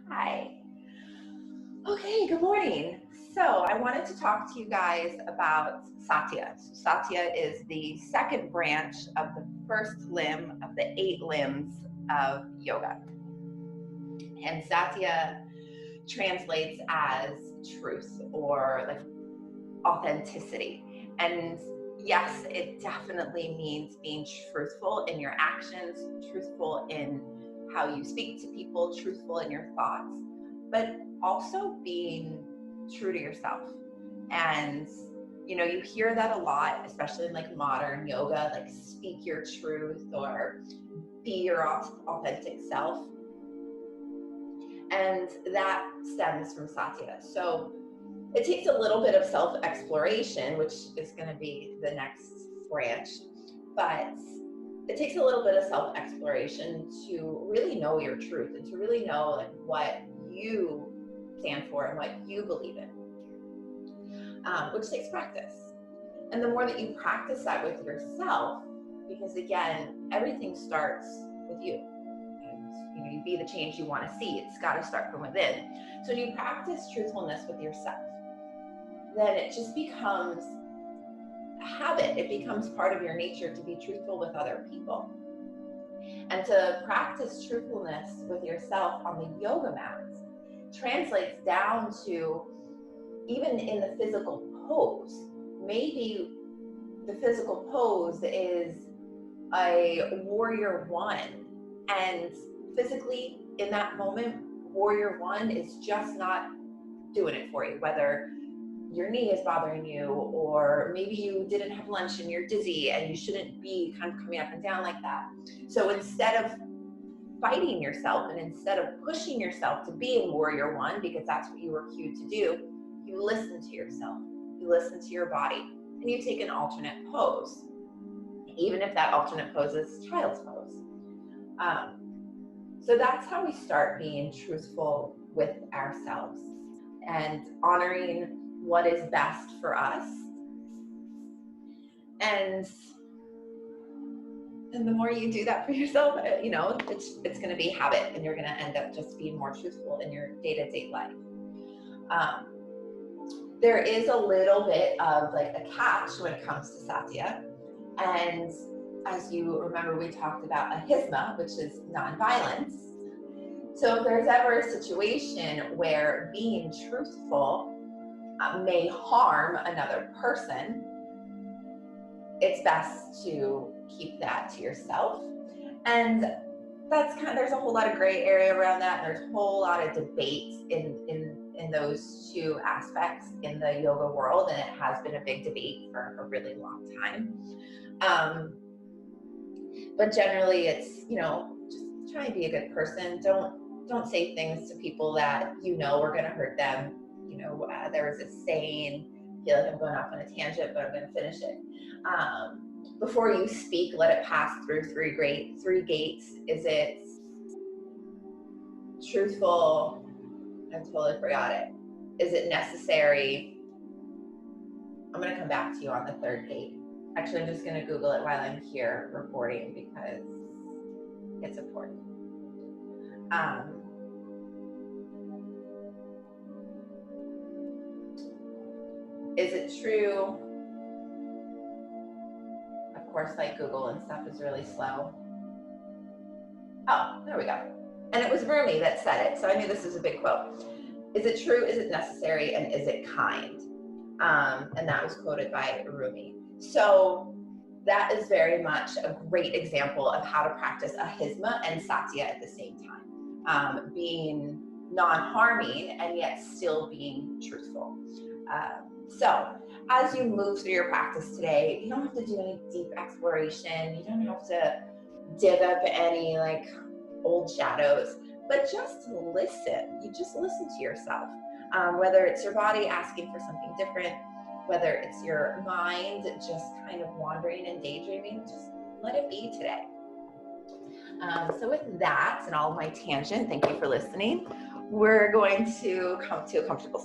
Hi. Okay, good morning. So I wanted to talk to you guys about Satya. So Satya is the second branch of the first limb of the 8 limbs of yoga. And Satya translates as truth or like authenticity. And yes, it definitely means being truthful in your actions, truthful in how you speak to people, truthful in your thoughts, but also being true to yourself. And you hear that a lot, especially in like modern yoga, like speak your truth or be your authentic self. And that stems from Satya. So it takes a little bit of self-exploration, which is going to be the next branch, but it takes a little bit of self-exploration to really know your truth and to really know like what you stand for and what you believe in, which takes practice. And the more that you practice that with yourself, because again, everything starts with you. And you be the change you want to see. It's got to start from within. So when you practice truthfulness with yourself, then it just becomes a habit. It becomes part of your nature to be truthful with other people. And to practice truthfulness with yourself on the yoga mats translates down to even in the physical pose. Maybe the physical pose is a warrior one, and physically in that moment, warrior one is just not doing it for you, whether your knee is bothering you, or maybe you didn't have lunch and you're dizzy and you shouldn't be kind of coming up and down like that. So instead of fighting yourself and instead of pushing yourself to be in warrior one, because that's what you were cued to do, you listen to yourself, you listen to your body, and you take an alternate pose, even if that alternate pose is child's pose. So that's how we start being truthful with ourselves and honoring what is best for us. And the more you do that for yourself, it's going to be habit, and you're going to end up just being more truthful in your day-to-day life. There is a little bit of like a catch when it comes to Satya. And as you remember, we talked about ahimsa, which is nonviolence. So if there's ever a situation where being truthful may harm another person, it's best to keep that to yourself. And there's a whole lot of gray area around that. There's a whole lot of debate in those two aspects in the yoga world, and it has been a big debate for a really long time. But generally it's, just try and be a good person. Don't say things to people that are going to hurt them. There was a saying, I feel like I'm going off on a tangent, but I'm going to finish it. Before you speak, let it pass through three gates. Is it truthful? I totally forgot it. Is it necessary? I'm going to come back to you on the third gate. Actually, I'm just going to Google it while I'm here recording because it's important. Is it true? Of course, like Google and stuff is really slow. Oh, there we go. And it was Rumi that said it, so I knew this was a big quote. Is it true? Is it necessary? And is it kind? And that was quoted by Rumi. So that is very much a great example of how to practice ahimsa and Satya at the same time. Being non-harming and yet still being truthful. So as you move through your practice today, you don't have to do any deep exploration. You don't have to dig up any like old shadows, but just listen. You just listen to yourself. Whether it's your body asking for something different, whether it's your mind just kind of wandering and daydreaming, just let it be today. So with that and all of my tangent, thank you for listening. We're going to come to a comfortable seat.